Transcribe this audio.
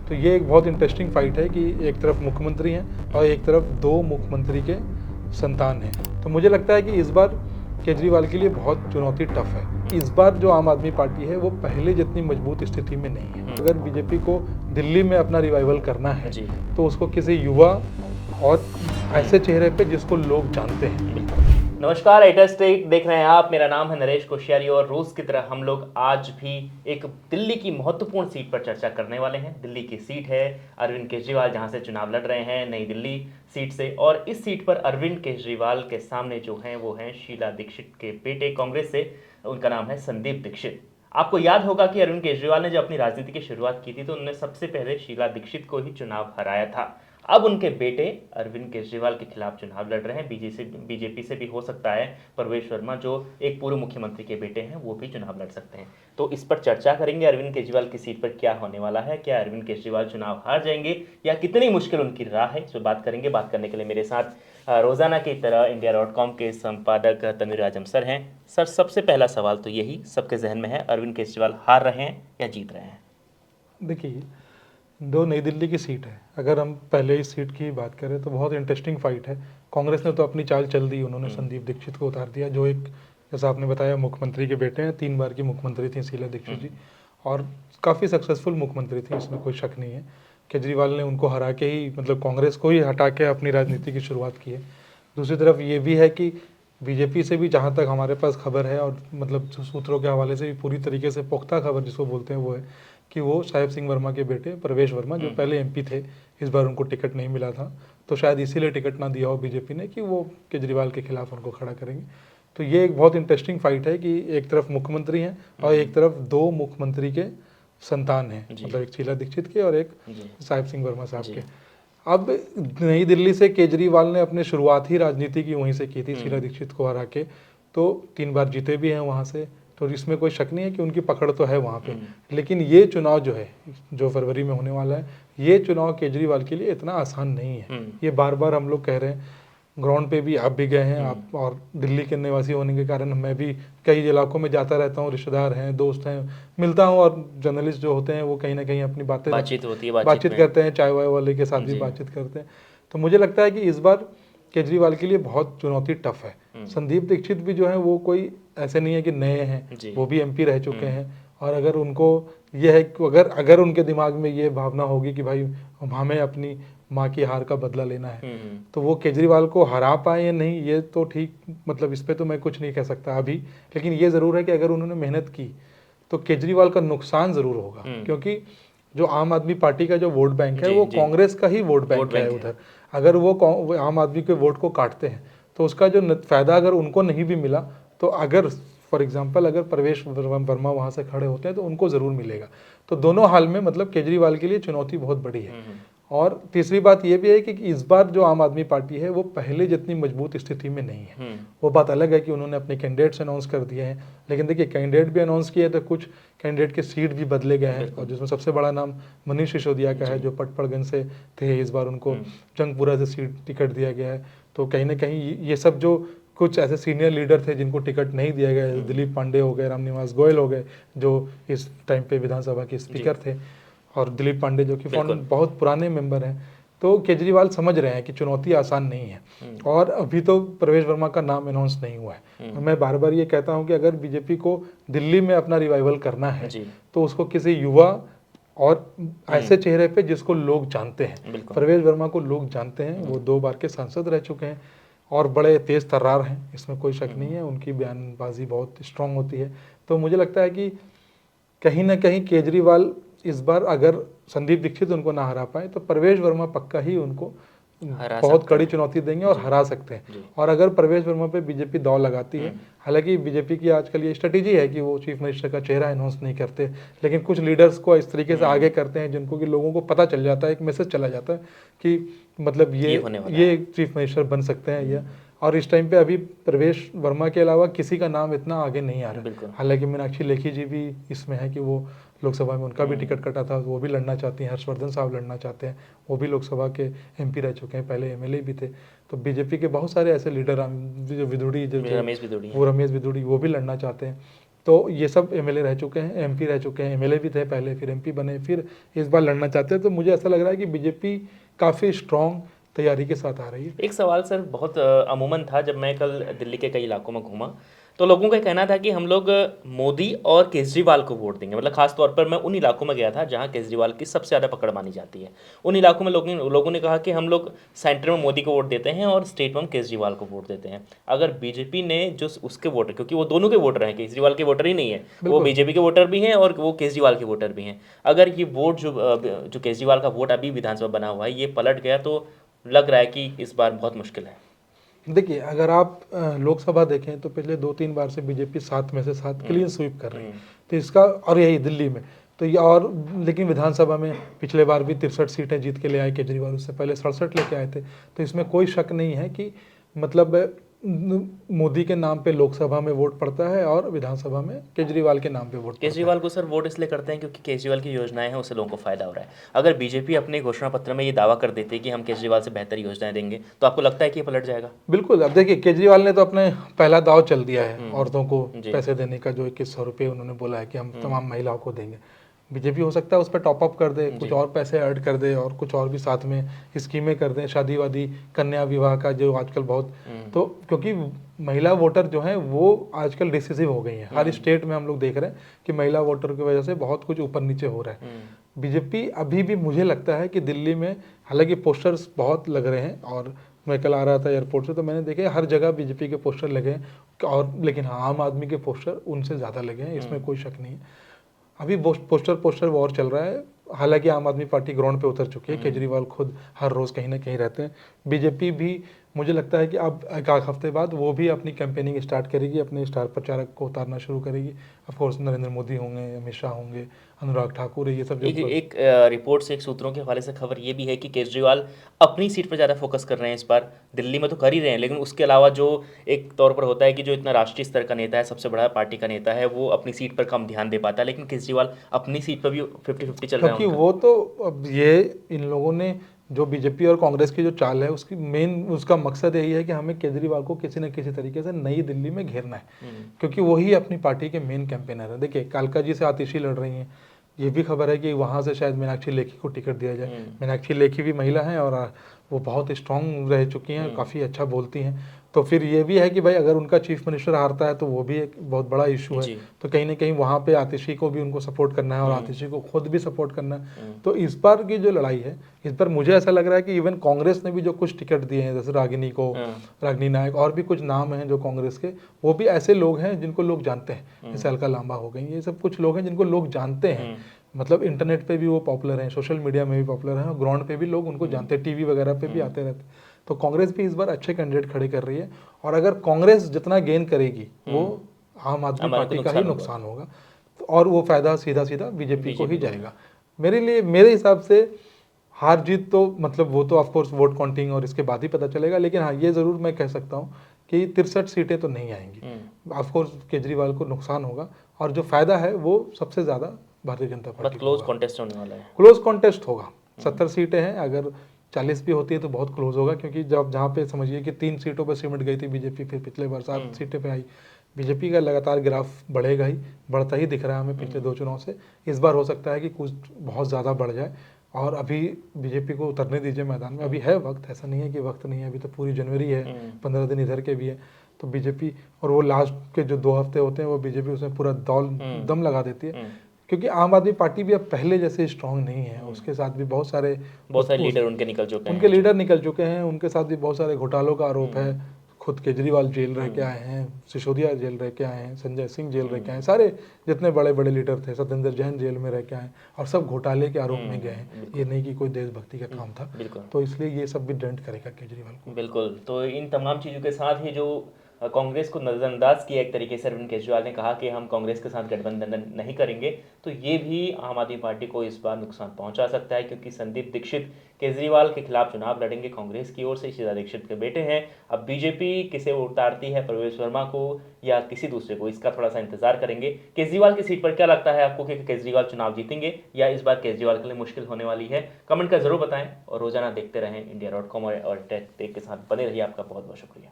तो ये एक बहुत इंटरेस्टिंग फाइट है कि एक तरफ मुख्यमंत्री हैं और एक तरफ दो मुख्यमंत्री के संतान हैं। तो मुझे लगता है कि इस बार केजरीवाल के लिए बहुत चुनौती टफ है। इस बार जो आम आदमी पार्टी है वो पहले जितनी मजबूत स्थिति में नहीं है। अगर बीजेपी को दिल्ली में अपना रिवाइवल करना है तो उसको किसी युवा और ऐसे चेहरे पे जिसको लोग जानते हैं। नमस्कार, एटर स्टेट देख रहे हैं आप। मेरा नाम है नरेश कोश्यारी और रोज की तरह हम लोग आज भी एक दिल्ली की महत्वपूर्ण सीट पर चर्चा करने वाले हैं। दिल्ली की सीट है अरविंद केजरीवाल जहां से चुनाव लड़ रहे हैं, नई दिल्ली सीट से। और इस सीट पर अरविंद केजरीवाल के सामने जो हैं वो हैं शीला दीक्षित के बेटे, कांग्रेस से, उनका नाम है संदीप दीक्षित। आपको याद होगा कि अरविंद केजरीवाल ने जब अपनी राजनीति की शुरुआत की थी तो उन्होंने सबसे पहले शीला दीक्षित को ही चुनाव हराया था। अब उनके बेटे अरविंद केजरीवाल के खिलाफ चुनाव लड़ रहे हैं। बीजेपी से भी हो सकता है प्रवेश वर्मा, जो एक पूर्व मुख्यमंत्री के बेटे हैं, वो भी चुनाव लड़ सकते हैं। तो इस पर चर्चा करेंगे। अरविंद केजरीवाल की सीट पर क्या होने वाला है, क्या अरविंद केजरीवाल चुनाव हार जाएंगे या कितनी मुश्किल उनकी राह है, इस पर बात करेंगे। बात करने के लिए मेरे साथ रोजाना की तरह इंडिया.com के संपादक तन्वीर आजम सर हैं। सर, सबसे पहला सवाल तो यही सबके जहन में है, अरविंद केजरीवाल हार रहे हैं या जीत रहे हैं? देखिए, दो नई दिल्ली की सीट है। अगर हम पहले इस सीट की बात करें तो बहुत इंटरेस्टिंग फाइट है। कांग्रेस ने तो अपनी चाल चल दी, उन्होंने संदीप दीक्षित को उतार दिया, जो एक, जैसा आपने बताया, मुख्यमंत्री के बेटे हैं। 3 बार की मुख्यमंत्री थी शीला दीक्षित जी, और काफ़ी सक्सेसफुल मुख्यमंत्री थी, इसमें कोई शक नहीं है। केजरीवाल ने उनको हरा के ही, मतलब कांग्रेस को ही हटा के अपनी राजनीति की शुरुआत की है। दूसरी तरफ ये भी है कि बीजेपी से भी, जहाँ तक हमारे पास खबर है और मतलब सूत्रों के हवाले से भी पूरी तरीके से पुख्ता खबर जिसको बोलते हैं, वो है कि वो साहेब सिंह वर्मा के बेटे प्रवेश वर्मा, जो पहले एमपी थे, इस बार उनको टिकट नहीं मिला था, तो शायद इसीलिए टिकट ना दिया हो बीजेपी ने कि वो केजरीवाल के खिलाफ उनको खड़ा करेंगे। तो ये एक बहुत इंटरेस्टिंग फाइट है कि एक तरफ मुख्यमंत्री हैं और एक तरफ दो मुख्यमंत्री के संतान हैं, मतलब एक शीला दीक्षित के और एक साहेब सिंह वर्मा साहब के। अब नई दिल्ली से केजरीवाल ने अपने शुरुआत ही राजनीति की वहीं से की थी, शीला दीक्षित को हरा के, तो 3 बार जीते भी हैं वहाँ से। तो इसमें कोई शक नहीं है कि उनकी पकड़ तो है वहाँ पे। लेकिन ये चुनाव जो है, जो फरवरी में होने वाला है, ये चुनाव केजरीवाल के लिए इतना आसान नहीं है। ये बार बार हम लोग कह रहे हैं, ग्राउंड पे भी आप भी गए हैं, आप, और दिल्ली के निवासी होने के कारण मैं भी कई इलाकों में जाता रहता हूँ, रिश्तेदार हैं, दोस्त हैं, मिलता हूँ, और जर्नलिस्ट जो होते हैं वो कहीं ना कहीं अपनी बातचीत होती है, बातचीत करते हैं, चाय वाय वाले के साथ भी बातचीत करते हैं। तो मुझे लगता है कि इस बार केजरीवाल के लिए बहुत चुनौती टफ है। संदीप दीक्षित भी जो है वो कोई ऐसे नहीं है कि नए हैं, वो भी एमपी रह चुके हैं। और अगर उनको ये है कि अगर उनके दिमाग में ये भावना होगी कि भाई हमें अपनी माँ की हार का बदला लेना है, तो वो केजरीवाल को हरा पाए या नहीं, ये तो ठीक, मतलब इस पर तो मैं कुछ नहीं कह सकता अभी। लेकिन ये ज़रूर है कि अगर उन्होंने मेहनत की तो केजरीवाल का नुकसान ज़रूर होगा, क्योंकि जो आम आदमी पार्टी का जो वोट बैंक है वो कांग्रेस का ही वोट बैंक है उधर। अगर वो आम आदमी के वोट को काटते हैं तो उसका जो फ़ायदा अगर उनको नहीं भी मिला, तो अगर फॉर एग्जांपल अगर प्रवेश वर्मा वहाँ से खड़े होते हैं तो उनको ज़रूर मिलेगा। तो दोनों हाल में मतलब केजरीवाल के लिए चुनौती बहुत बड़ी है। और तीसरी बात यह भी है कि इस बार जो आम आदमी पार्टी है वो पहले जितनी मजबूत स्थिति में नहीं है। वो बात अलग है कि उन्होंने अपने कैंडिडेट्स अनाउंस कर दिए हैं, लेकिन देखिए, कैंडिडेट भी अनाउंस किए तो कुछ कैंडिडेट के सीट भी बदले गए हैं, और जिसमें सबसे बड़ा नाम मनीष सिसोदिया का है, जो पटपड़गंज से थे। इस बार उनको जंगपुरा से सीट टिकट दिया गया है। तो कहीं ना कहीं ये सब जो कुछ ऐसे सीनियर लीडर थे जिनको टिकट नहीं दिया गया, दिलीप पांडे हो गए, रामनिवास गोयल हो गए, जो इस टाइम पे विधानसभा के स्पीकर थे, और दिलीप पांडे जो कि बहुत पुराने मेंबर हैं। तो केजरीवाल समझ रहे हैं कि चुनौती आसान नहीं है। और अभी तो प्रवेश वर्मा का नाम अनाउंस नहीं हुआ है। मैं बार बार ये कहता हूं कि अगर बीजेपी को दिल्ली में अपना रिवाइवल करना है तो उसको किसी युवा और ऐसे चेहरे पे जिसको लोग जानते हैं। प्रवेश वर्मा को लोग जानते हैं, वो 2 बार के सांसद रह चुके हैं और बड़े तेज तर्रार हैं, इसमें कोई शक नहीं है। उनकी बयानबाजी बहुत स्ट्रांग होती है। तो मुझे लगता है कि कहीं ना कहीं केजरीवाल इस बार अगर संदीप दीक्षित उनको ना हरा पाए तो प्रवेश वर्मा पक्का ही उनको बहुत कड़ी चुनौती देंगे और हरा सकते हैं। और अगर प्रवेश वर्मा पे बीजेपी दांव लगाती है, हालांकि बीजेपी की आजकल ये स्ट्रेटेजी है कि वो चीफ मिनिस्टर का चेहरा अनाउंस नहीं करते, लेकिन कुछ लीडर्स को इस तरीके से आगे करते हैं जिनको कि लोगों को पता चल जाता है, एक मैसेज चला जाता है कि मतलब ये चीफ मिनिस्टर बन सकते हैं ये। और इस टाइम पे अभी प्रवेश वर्मा के अलावा किसी का नाम इतना आगे नहीं आ रहा। हालांकि मीनाक्षी लेखी जी भी इसमें है कि वो लोकसभा में उनका भी टिकट कटा था, वो भी लड़ना चाहती हैं। हर्षवर्धन साहब लड़ना चाहते हैं, वो भी लोकसभा के एमपी रह चुके हैं, पहले एमएलए भी थे। तो बीजेपी के बहुत सारे ऐसे लीडर, रमेश बिदुड़ी वो भी लड़ना चाहते हैं। तो ये सब एमएलए रह चुके हैं, एमपी रह चुके हैं, एमएलए भी थे पहले, फिर एमपी बने, फिर इस बार लड़ना चाहते हैं। तो मुझे ऐसा लग रहा है कि बीजेपी काफ़ी स्ट्रॉन्ग तैयारी के साथ आ रही है। एक सवाल सर बहुत अमूमन था, जब मैं कल दिल्ली के कई इलाकों में घूमा तो लोगों का कहना था कि हम लोग मोदी और केजरीवाल को वोट देंगे। मतलब खास तौर पर मैं उन इलाकों में गया था जहां केजरीवाल की सबसे ज़्यादा पकड़ मानी जाती है। उन इलाकों में लोगों ने कहा कि हम लोग सेंटर में मोदी को वोट देते हैं और स्टेट में हम केजरीवाल को वोट देते हैं। अगर बीजेपी ने जो उसके वोटर, क्योंकि वो दोनों के वोटर हैं, केजरीवाल के वोटर ही नहीं है, वो बीजेपी के वोटर भी हैं और वो केजरीवाल के वोटर भी हैं, अगर ये वोट जो केजरीवाल का वोट अभी विधानसभा बना हुआ है ये पलट गया तो लग रहा है कि इस बार बहुत मुश्किल है। देखिए, अगर आप लोकसभा देखें तो पिछले 2-3 बार से बीजेपी 7 में से 7 क्लीन स्वीप कर रही है। तो इसका, और यही दिल्ली में तो ये, और लेकिन विधानसभा में पिछले बार भी 63 सीटें जीत के ले आए केजरीवाल, उससे पहले 67 लेके आए थे। तो इसमें कोई शक नहीं है कि मतलब मोदी के नाम पे लोकसभा में वोट पड़ता है और विधानसभा में केजरीवाल के नाम पे वोट। केजरीवाल को सर वोट इसलिए करते हैं क्योंकि केजरीवाल की योजनाएं हैं, उससे लोगों को फायदा हो रहा है। अगर बीजेपी अपने घोषणा पत्र में ये दावा कर देती है कि हम केजरीवाल से बेहतर योजनाएं देंगे तो आपको लगता है कि ये पलट जाएगा? बिल्कुल। अब देखिए, केजरीवाल ने तो अपने पहला दाव चल दिया है औरतों को पैसे देने का, जो 2100 रुपये उन्होंने बोला है कि हम तमाम महिलाओं को देंगे। बीजेपी हो सकता है उस पर टॉप अप कर दे, कुछ और पैसे ऐड कर दे और कुछ और भी साथ में स्कीमें कर दें, शादी वादी, कन्या विवाह का जो आजकल बहुत, तो क्योंकि महिला वोटर जो हैं वो आजकल डिसिसिव हो गई हैं। हर स्टेट में हम लोग देख रहे हैं कि महिला वोटर की वजह से बहुत कुछ ऊपर नीचे हो रहा है। बीजेपी अभी भी, मुझे लगता है कि दिल्ली में, हालांकि पोस्टर्स बहुत लग रहे हैं और मैं कल आ रहा था एयरपोर्ट से तो मैंने देखे हर जगह बीजेपी के पोस्टर लगे हैं, और लेकिन हाँ, आम आदमी के पोस्टर उनसे ज़्यादा लगे हैं, इसमें कोई शक नहीं है। अभी पोस्टर वॉर चल रहा है। हालांकि आम आदमी पार्टी ग्राउंड पे उतर चुकी है, केजरीवाल खुद हर रोज़ कहीं ना कहीं रहते हैं। बीजेपी भी, मुझे लगता है कि अब एक हफ्ते बाद वो भी अपनी कैंपेनिंग स्टार्ट करेगी, अपने स्टार प्रचारक को उतारना शुरू करेगी। ऑफ कोर्स नरेंद्र मोदी होंगे, अमित शाह होंगे, अनुराग ठाकुर है, ये सब एक रिपोर्ट से, एक सूत्रों के हवाले से खबर ये भी है कि केजरीवाल अपनी सीट पर ज़्यादा फोकस कर रहे हैं इस बार। दिल्ली में तो कर ही रहे हैं, लेकिन उसके अलावा जो एक तौर पर होता है कि जो इतना राष्ट्रीय स्तर का नेता है, सबसे बड़ा पार्टी का नेता है, वो अपनी सीट पर कम ध्यान दे पाता है, लेकिन केजरीवाल अपनी सीट पर भी 50-50 चल रहा है। क्योंकि वो तो, अब ये इन लोगों ने जो बीजेपी और कांग्रेस की जो चाल है उसकी मेन, उसका मकसद यही है कि हमें केजरीवाल को किसी न किसी तरीके से नई दिल्ली में घेरना है, क्योंकि वही अपनी पार्टी के मेन कैंपेनर है। देखिए, कालका जी से आतिशी लड़ रही हैं, ये भी खबर है कि वहाँ से शायद मीनाक्षी लेखी को टिकट दिया जाए। मीनाक्षी लेखी भी महिला हैं और वो बहुत स्ट्रांग रह चुकी हैं, काफ़ी अच्छा बोलती हैं। तो फिर ये भी है कि भाई अगर उनका चीफ मिनिस्टर हारता है तो वो भी एक बहुत बड़ा इशू है। तो कहीं ना कहीं वहाँ पे आतिशी को भी उनको सपोर्ट करना है और आतिशी को खुद भी सपोर्ट करना है। तो इस बार की जो लड़ाई है, इस पर मुझे ऐसा लग रहा है कि इवन कांग्रेस ने भी जो कुछ टिकट दिए हैं, जैसे रागिनी को, रागिनी नायक, और भी कुछ नाम हैं जो कांग्रेस के, वो भी ऐसे लोग हैं जिनको लोग जानते हैं, जैसे अलका लांबा हो गई, ये सब कुछ लोग हैं जिनको लोग जानते हैं। मतलब इंटरनेट पे भी वो पॉपुलर हैं, सोशल मीडिया में भी पॉपुलर हैं और ग्राउंड पे भी लोग उनको जानते हैं, टीवी वगैरह पे भी आते रहते हैं। तो कांग्रेस भी इस बार अच्छे कैंडिडेट खड़े कर रही है, और अगर कांग्रेस जितना गेन करेगी वो आम आदमी पार्टी का ही नुकसान होगा, और वो फायदा सीधा सीधा बीजेपी को ही जाएगा। मेरे हिसाब से हार जीत तो, मतलब वो तो ऑफकोर्स वोट काउंटिंग और इसके बाद ही पता चलेगा, लेकिन हाँ, ये ज़रूर मैं कह सकता हूँ कि 63 सीटें तो नहीं आएंगी। ऑफकोर्स केजरीवाल को नुकसान होगा, और जो फायदा है वो सबसे ज़्यादा Bharatiya Janata party. Close contest होने वाला है, क्लोज कॉन्टेस्ट होगा। 70 सीटें हैं, अगर 40 भी होती है तो बहुत क्लोज होगा, क्योंकि जब जहाँ पे समझिए कि 3 सीटों पर सिमट गई थी बीजेपी, फिर पिछले बार 7 सीटें पे आई। बीजेपी का लगातार ग्राफ बढ़ेगा ही, बढ़ता ही दिख रहा है हमें पिछले 2 चुनाव से। इस बार हो सकता है कि कुछ बहुत ज़्यादा बढ़ जाए, और अभी बीजेपी को उतरने दीजिए मैदान में, अभी है वक्त, ऐसा नहीं है कि वक्त नहीं है, अभी तो पूरी जनवरी है, 15 दिन इधर के भी है। तो बीजेपी, और वो लास्ट के जो 2 हफ्ते होते हैं वो बीजेपी उसमें पूरा दम लगा देती है, क्योंकि आम आदमी पार्टी भी अब पहले जैसे स्ट्रांग नहीं है, उसके साथ भी बहुत सारे लीडर उनके निकल चुके हैं, उनके लीडर निकल चुके हैं, उनके साथ भी बहुत सारे घोटालों का आरोप है। खुद केजरीवाल जेल रह के आए हैं, सिसोदिया जेल रह के आए हैं, संजय सिंह जेल रह के आए हैं, सारे जितने बड़े बड़े लीडर थे, सत्येंद्र जैन जेल में रह के आए, और सब घोटाले के आरोप में गए हैं। ये नहीं कि कोई देशभक्ति का काम था। तो इसलिए ये सब भी डेंट करेगा केजरीवाल को। बिल्कुल। तो इन तमाम चीज़ों के साथ ही जो कांग्रेस को नज़रअंदाज किया एक तरीके से अरविंद केजरीवाल ने कहा कि हम कांग्रेस के साथ गठबंधन नहीं करेंगे, तो ये भी आम आदमी पार्टी को इस बार नुकसान पहुंचा सकता है, क्योंकि संदीप दीक्षित केजरीवाल के खिलाफ चुनाव लड़ेंगे कांग्रेस की ओर से। शीला दीक्षित के बेटे हैं। अब बीजेपी किसे उतारती है, प्रवेश वर्मा को या किसी दूसरे को, इसका थोड़ा सा इंतजार करेंगे। केजरीवाल की सीट पर क्या लगता है आपको कि केजरीवाल चुनाव जीतेंगे या इस बार केजरीवाल के लिए मुश्किल होने वाली है? कमेंट कर जरूर बताएं, और रोजाना देखते रहें India.com और टेक के साथ बने रहिए। आपका बहुत बहुत शुक्रिया।